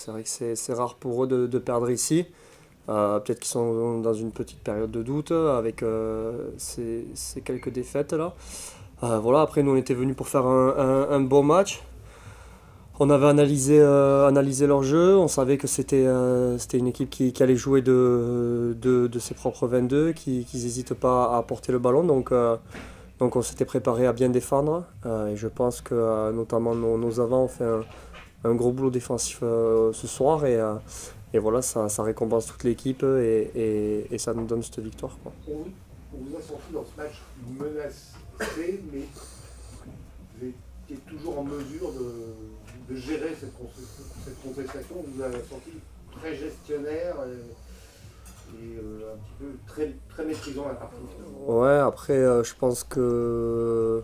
c'est vrai que c'est rare pour eux de perdre ici. Peut-être qu'ils sont dans une petite période de doute avec ces quelques défaites là. Voilà, après nous on était venus pour faire un bon match. On avait analysé leur jeu, on savait que c'était une équipe qui allait jouer de ses propres 22, qui n'hésitent pas à porter le ballon, donc on s'était préparé à bien défendre. Et je pense que notamment nos avants ont fait un gros boulot défensif ce soir, et voilà, ça récompense toute l'équipe et ça nous donne cette victoire, quoi. On vous a senti dans ce match menacé, mais vous étiez toujours en mesure de gérer cette contestation. On vous a senti très gestionnaire et un petit peu très maîtrisant la partie. Ouais, après, je pense que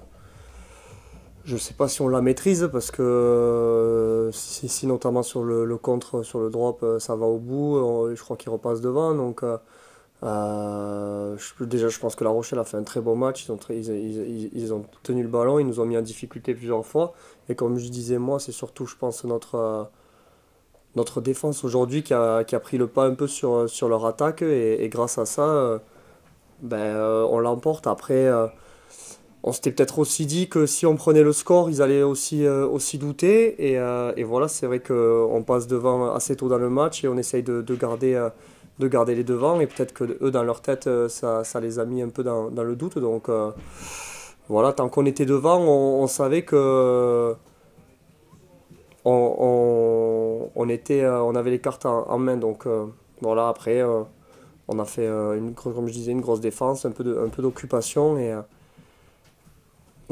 je sais pas si on la maîtrise parce que si notamment sur le contre, sur le drop, ça va au bout, je crois qu'ils repassent devant. Donc déjà, je pense que La Rochelle a fait un très bon match. Ils ont tenu le ballon, ils nous ont mis en difficulté plusieurs fois. Et comme je disais, moi, c'est surtout, je pense, notre défense aujourd'hui qui a pris le pas un peu sur leur attaque. Et grâce à ça, on l'emporte. Après. On s'était peut-être aussi dit que si on prenait le score, ils allaient aussi douter. Et voilà, c'est vrai qu'on passe devant assez tôt dans le match et on essaye de garder les devants. Et peut-être que eux, dans leur tête, ça les a mis un peu dans le doute. Donc voilà, tant qu'on était devant, on savait que on avait les cartes en main. Donc voilà, après, on a fait, comme je disais, une grosse défense, un peu d'occupation.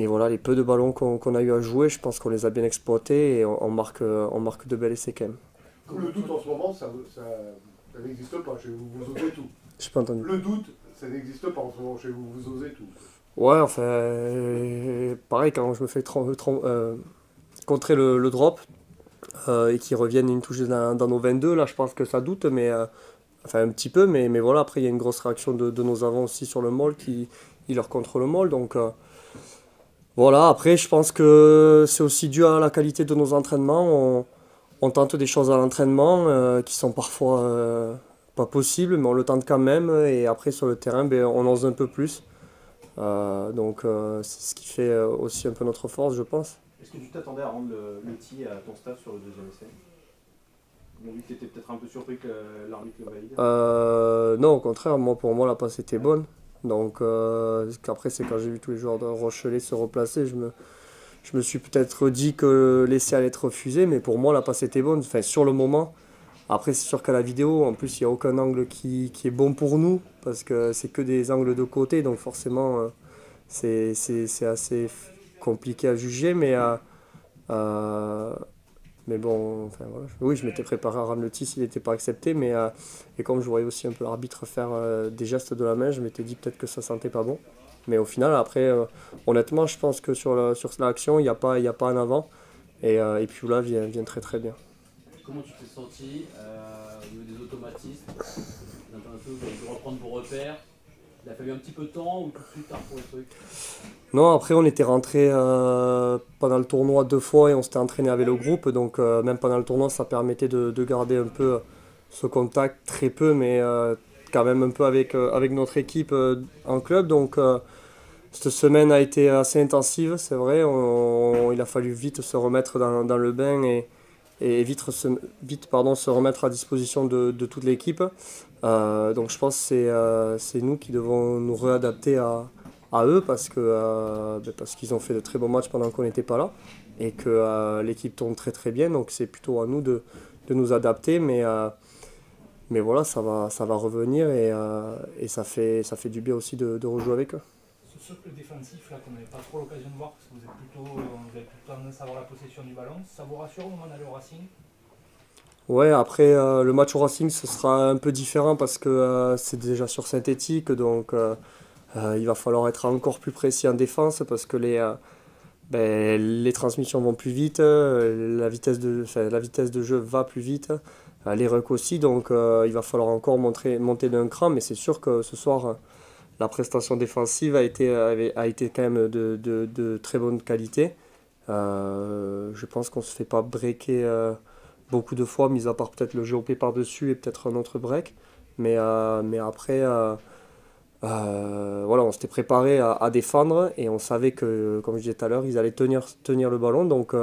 Et voilà, les peu de ballons qu'on a eu à jouer, je pense qu'on les a bien exploités et on marque de belles essais quand même. Le doute en ce moment, ça n'existe pas chez vous, vous osez tout. J'ai pas entendu. Le doute, ça n'existe pas en ce moment chez vous, vous osez tout. Ouais, enfin, pareil, quand je me fais contrer le drop et qu'ils reviennent une touche dans nos 22, là je pense que ça doute, mais enfin un petit peu, mais voilà, après il y a une grosse réaction de nos avants aussi sur le maul qui leur contre le maul, donc. Voilà, après, je pense que c'est aussi dû à la qualité de nos entraînements. On tente des choses à l'entraînement qui sont parfois pas possibles, mais on le tente quand même. Et après, sur le terrain, on ose un peu plus. Donc, c'est ce qui fait aussi un peu notre force, je pense. Est-ce que tu t'attendais à rendre le tir à ton staff sur le deuxième essai? On a vu que tu étais peut-être un peu surpris que l'arbitre le valide. Non, au contraire, pour moi, la passe était bonne. Donc, après, c'est quand j'ai vu tous les joueurs de Rochelet se replacer, je me suis peut-être dit que l'essai allait être refusé, mais pour moi, la passe était bonne. Enfin, sur le moment. Après, c'est sûr qu'à la vidéo, en plus, il n'y a aucun angle qui est bon pour nous, parce que c'est que des angles de côté, donc forcément, c'est assez compliqué à juger, mais bon, enfin, voilà. Oui, je m'étais préparé à rendre le tir s'il n'était pas accepté, et comme je voyais aussi un peu l'arbitre faire des gestes de la main, je m'étais dit peut-être que ça sentait pas bon. Mais au final, après, honnêtement, je pense que sur l'action, il n'y a pas un avant, et puis là, vient très très bien. Comment tu t'es senti au niveau des automatismes, des internationaux, vous avez dû reprendre vos repères? Il a fallu un petit peu de temps ou tout de suite tard pour les trucs? Non, après on était rentré pendant le tournoi 2 fois et on s'était entraîné avec le groupe, donc même pendant le tournoi ça permettait de garder un peu ce contact, très peu, mais quand même un peu avec notre équipe en club. Donc cette semaine a été assez intensive, c'est vrai, il a fallu vite se remettre dans le bain et vite se remettre à disposition de toute l'équipe. Donc je pense que c'est nous qui devons nous réadapter à eux parce qu'ils ont fait de très bons matchs pendant qu'on n'était pas là et que l'équipe tourne très très bien, donc c'est plutôt à nous de nous adapter, mais voilà, ça va revenir et ça fait du bien aussi de rejouer avec eux. Ce socle défensif là qu'on n'avait pas trop l'occasion de voir parce que vous avez plutôt tendance à avoir la possession du ballon, ça vous rassure au moment d'aller au Racing? Ouais, après le match au Racing ce sera un peu différent parce que c'est déjà sur synthétique, donc il va falloir être encore plus précis en défense parce que les transmissions vont plus vite, la vitesse de jeu va plus vite, les rucks aussi, donc il va falloir encore monter d'un cran, mais c'est sûr que ce soir la prestation défensive a été quand même de très bonne qualité. Je pense qu'on ne se fait pas breaker beaucoup de fois, mis à part peut-être le GOP par-dessus et peut-être un autre break. Mais après, voilà, on s'était préparé à défendre et on savait que, comme je disais tout à l'heure, ils allaient tenir le ballon. Donc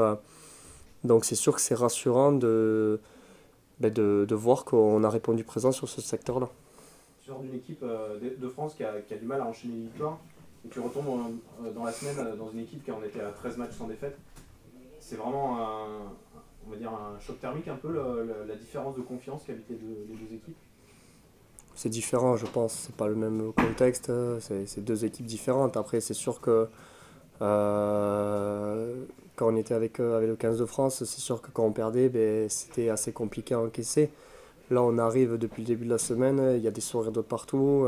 c'est sûr que c'est rassurant de voir qu'on a répondu présent sur ce secteur-là. Tu sors d'une équipe de France qui a du mal à enchaîner les victoires et tu retombes dans la semaine dans une équipe qui en était à 13 matchs sans défaite. C'est vraiment on va dire un choc thermique un peu la différence de confiance qu'habitent les deux équipes. C'est différent, je pense. C'est pas le même contexte. C'est deux équipes différentes. Après, c'est sûr que quand on était avec le 15 de France, c'est sûr que quand on perdait, ben, c'était assez compliqué à encaisser. Là, on arrive depuis le début de la semaine, il y a des sourires de partout,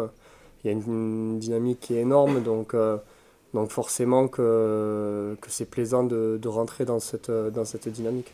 il y a une dynamique qui est énorme, donc forcément que c'est plaisant de rentrer dans cette dynamique.